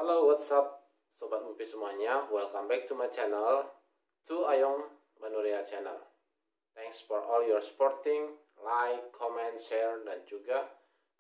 Halo, what's up, Sobat Mimpi semuanya. Welcome back to my channel, to Ayong Manuria channel. Thanks for all your supporting, like, comment, share, dan juga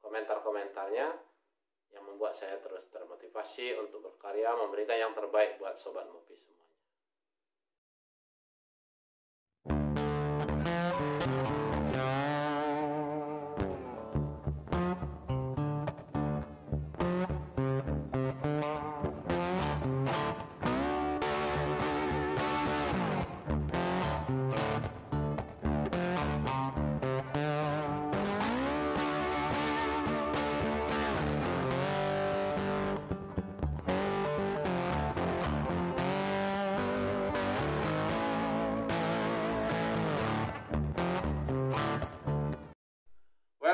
komentar-komentarnya yang membuat saya terus termotivasi untuk berkarya, memberikan yang terbaik buat Sobat Mimpi semuanya.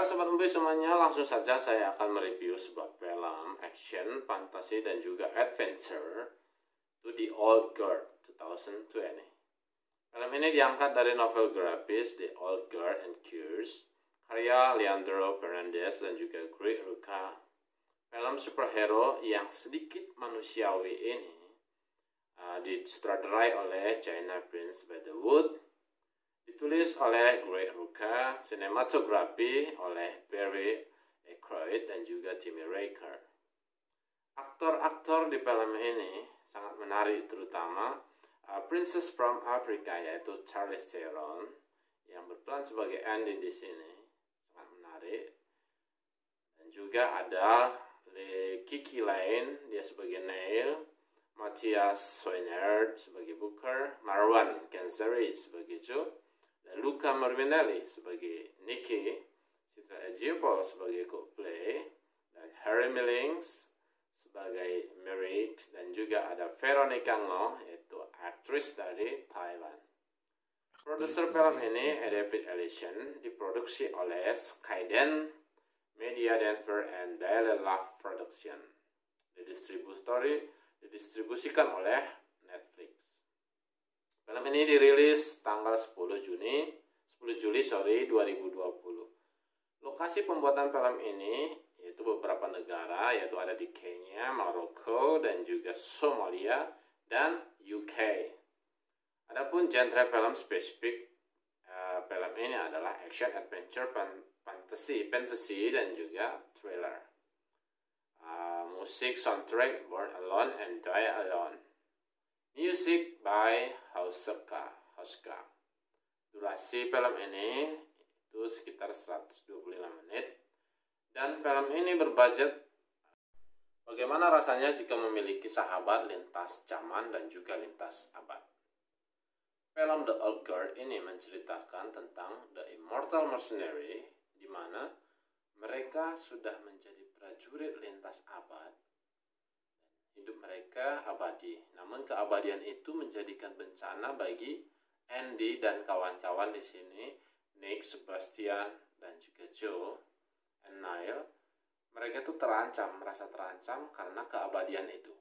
Sobat Mimpi semuanya, langsung saja saya akan mereview sebuah film action, fantasi, dan juga adventure, To the Old Guard 2020. Film ini diangkat dari novel grafis The Old Guard and Cures, karya Leandro Fernandez dan juga Greg Rucka. Film superhero yang sedikit manusiawi ini disutradarai oleh China Prince by the Wood, ditulis oleh Greg Rucka, sinematografi oleh Barry Ackroyd dan juga Timmy Raker. Aktor-aktor di film ini sangat menarik, terutama Princess from Africa yaitu Charlize Theron yang berperan sebagai Andy di sini, sangat menarik. Dan juga ada Kiki Lane, dia sebagai Neil, Matthias Schoenaerts sebagai Booker, Marwan Kenzari sebagai Joe, dan Luca Mervinelli sebagai Nicky, Citra Ejiofor sebagai Coldplay, dan Harry Millings sebagai Merrick, dan juga ada Veronica Ngo, yaitu aktris dari Thailand. Produser film ini, David Ellison, diproduksi oleh Skydance Media Denver and Daily Love Production. Didistribusikan oleh Netflix. Film ini dirilis tanggal 10 Juli 2020. Lokasi pembuatan film ini yaitu beberapa negara, yaitu ada di Kenya, Maroko, dan juga Somalia dan UK. Adapun genre film spesifik film ini adalah action, adventure, fantasy, dan juga thriller. Musik soundtrack Born Alone and Die Alone. Music by Hauska. Durasi film ini itu sekitar 125 menit. Dan film ini berbudget bagaimana rasanya jika memiliki sahabat lintas zaman dan juga lintas abad. Film The Old Guard ini menceritakan tentang The Immortal Mercenary, di mana mereka sudah menjadi prajurit lintas abad. Hidup mereka abadi, namun keabadian itu menjadikan bencana bagi Andy dan kawan-kawan di sini, Nick, Sebastian, dan juga Joe, and Neil. Mereka itu merasa terancam karena keabadian itu.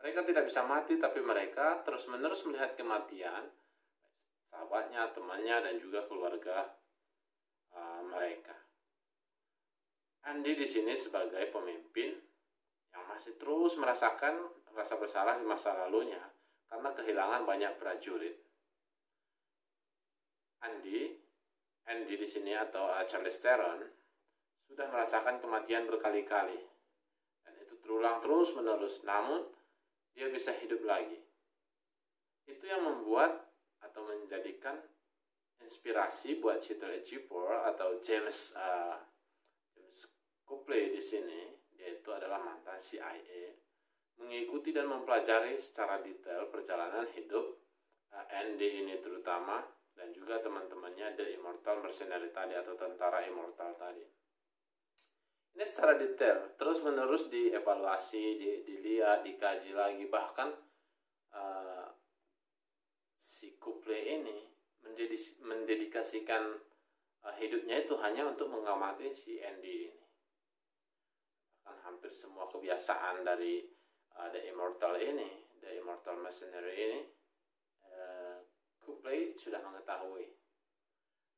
Mereka tidak bisa mati, tapi mereka terus-menerus melihat kematian sahabatnya, temannya, dan juga keluarga mereka. Andy di sini sebagai pemimpin yang masih terus merasakan rasa bersalah di masa lalunya karena kehilangan banyak prajurit. Andy di sini atau Charlize Theron sudah merasakan kematian berkali-kali dan itu terulang terus-menerus, namun dia bisa hidup lagi. Itu yang membuat atau menjadikan inspirasi buat Citra Ejiofor atau James Copley di sini, yaitu adalah mantan CIA, mengikuti dan mempelajari secara detail perjalanan hidup Andy ini terutama, dan juga teman-temannya The Immortal Mercenary tadi atau tentara immortal tadi. Ini secara detail, terus-menerus dievaluasi, dilihat, dikaji lagi, bahkan si Copley ini mendedikasikan hidupnya itu hanya untuk mengamati si Andy ini. Hampir semua kebiasaan dari The Immortal Mercenary ini, Copley sudah mengetahui.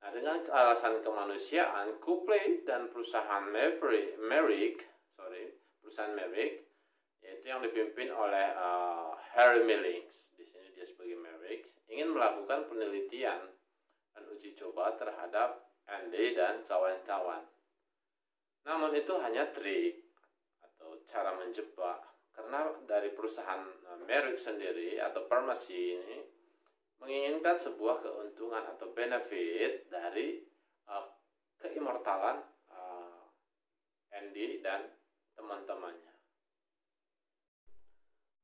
Nah, dengan alasan kemanusiaan, Copley dan perusahaan Merrick yaitu yang dipimpin oleh Harry Millings. Di sini dia sebagai Merrick ingin melakukan penelitian dan uji coba terhadap Andy dan kawan-kawan. Namun itu hanya trik atau cara menjebak, karena dari perusahaan Merrick sendiri atau farmasi ini menginginkan sebuah keuntungan atau benefit dari keimortalan Andy dan teman-temannya.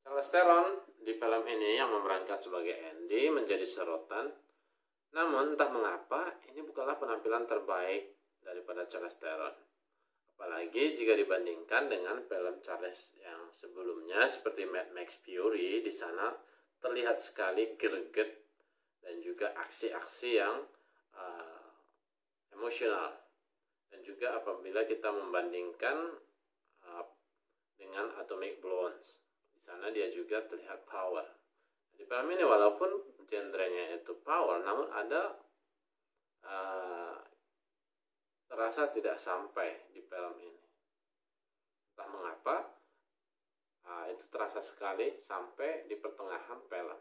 Charlize Theron di film ini yang memerankan sebagai Andy menjadi sorotan. Namun entah mengapa ini bukanlah penampilan terbaik daripada Charlize Theron. Apalagi jika dibandingkan dengan film Charlize yang sebelumnya seperti Mad Max Fury. Di sana terlihat sekali greget dan juga aksi-aksi yang emosional. Dan juga apabila kita membandingkan dengan Atomic Blonde, di sana dia juga terlihat power. Di film ini walaupun genrenya itu power, namun ada terasa tidak sampai di film ini. Entah mengapa itu terasa sekali sampai di pertengahan film.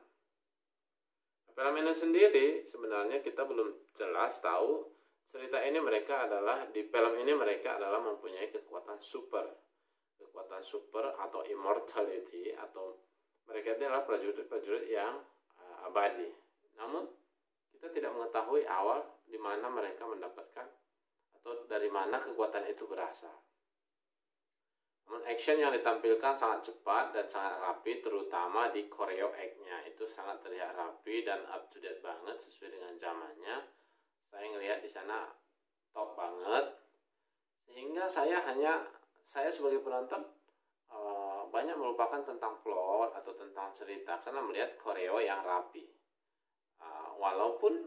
Film ini sendiri sebenarnya kita belum jelas tahu cerita ini. Di film ini mereka adalah mempunyai kekuatan super atau immortality, atau mereka ini adalah prajurit-prajurit yang abadi. Namun kita tidak mengetahui awal di mana mereka mendapatkan atau dari mana kekuatan itu berasal. Namun action yang ditampilkan sangat cepat dan sangat rapi, terutama di choreo act-nya itu sangat terlihat rapi dan up to date banget sesuai dengan zamannya. Saya ngelihat di sana top banget, sehingga saya sebagai penonton banyak melupakan tentang plot atau tentang cerita karena melihat choreo yang rapi. Walaupun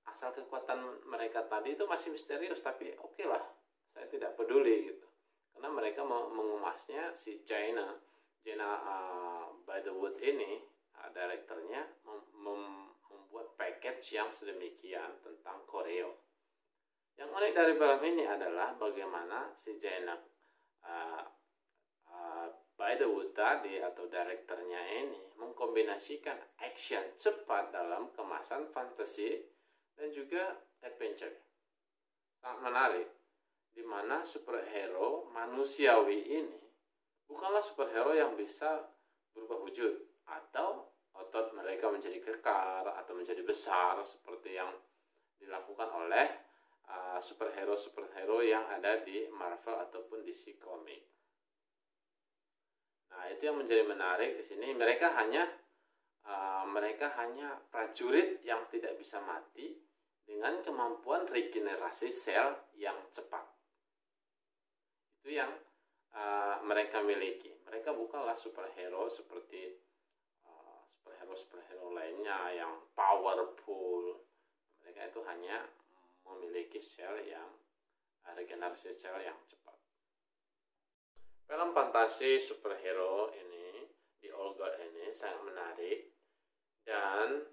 asal kekuatan mereka tadi itu masih misterius, tapi oke lah, saya tidak peduli gitu. Karena mereka mengemasnya, si Jenna by the Wood ini, direkturnya membuat package yang sedemikian tentang choreo. Yang unik dari film ini adalah bagaimana si Jenna by the Wood tadi atau direkturnya ini mengkombinasikan action cepat dalam kemasan fantasi dan juga adventure. Sangat menarik, di mana superhero manusiawi ini bukanlah superhero yang bisa berubah wujud atau otot mereka menjadi kekar atau menjadi besar seperti yang dilakukan oleh superhero yang ada di Marvel ataupun DC Comics. Nah, itu yang menjadi menarik di sini. Mereka hanya prajurit yang tidak bisa mati dengan kemampuan regenerasi sel yang cepat. Itu yang mereka miliki. Mereka bukanlah superhero seperti superhero lainnya yang powerful. Mereka itu hanya memiliki regenerasi sel yang cepat. Film fantasi superhero ini, The Old Guard ini sangat menarik, dan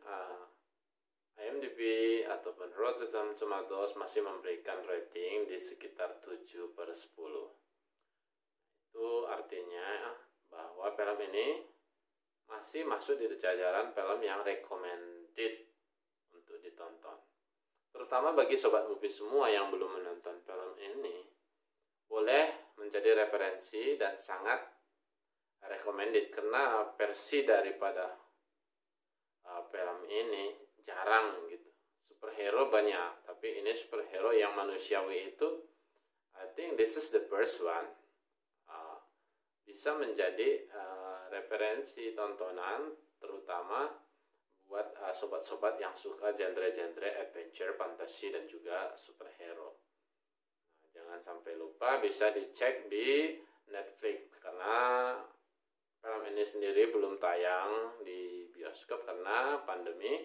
IMDb ataupun Rotten Tomatoes masih memberikan rating di sekitar 7/10. Itu artinya bahwa film ini masih masuk di jajaran film yang recommended untuk ditonton. Terutama bagi sobat movie semua yang belum menonton film ini, boleh menjadi referensi dan sangat recommended karena versi daripada film ini jarang gitu. Superhero banyak, tapi ini superhero yang manusiawi itu, I think this is the first one, bisa menjadi referensi tontonan terutama buat sobat-sobat yang suka genre-genre adventure, fantasi dan juga superhero. Jangan sampai lupa bisa dicek di Netflix karena film ini sendiri belum tayang di bioskop karena pandemi.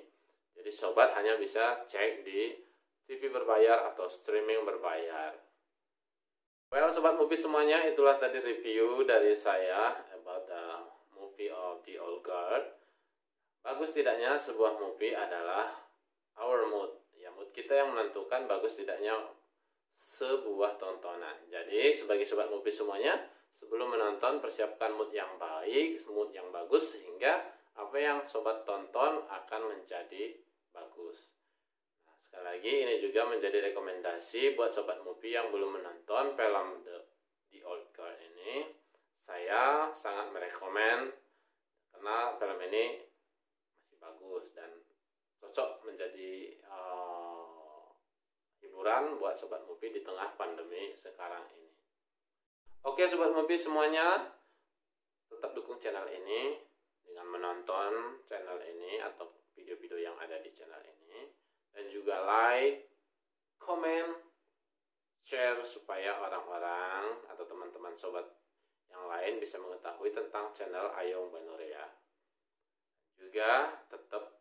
Jadi sobat hanya bisa cek di TV berbayar atau streaming berbayar. Well, sobat movie semuanya, itulah tadi review dari saya about the movie of The Old Guard. Bagus tidaknya sebuah movie adalah our mood. Ya, mood kita yang menentukan bagus tidaknya sebuah tontonan. Jadi sebagai sobat movie semuanya, sebelum menonton persiapkan mood yang baik, mood yang bagus, sehingga apa yang sobat tonton akan menjadi bagus. Nah, sekali lagi ini juga menjadi rekomendasi buat sobat movie yang belum menonton film The Old Guard ini. Saya sangat merekomen karena film ini masih bagus dan cocok menjadi hiburan buat sobat movie di tengah pandemi sekarang ini. Oke sobat movie semuanya, tetap dukung channel ini dengan menonton channel ini atau video-video yang ada di channel ini, dan juga like, komen, share supaya orang-orang atau teman-teman sobat yang lain bisa mengetahui tentang channel Ayong Banorea. Juga tetap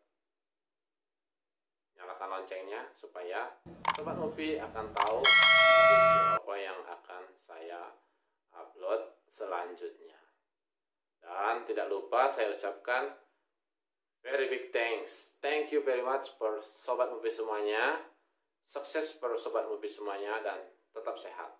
nyalakan loncengnya supaya sobat movie akan tahu video apa yang akan saya upload selanjutnya. Dan tidak lupa saya ucapkan very big thanks. Thank you very much for sobat movie semuanya. Sukses for sobat movie semuanya dan tetap sehat.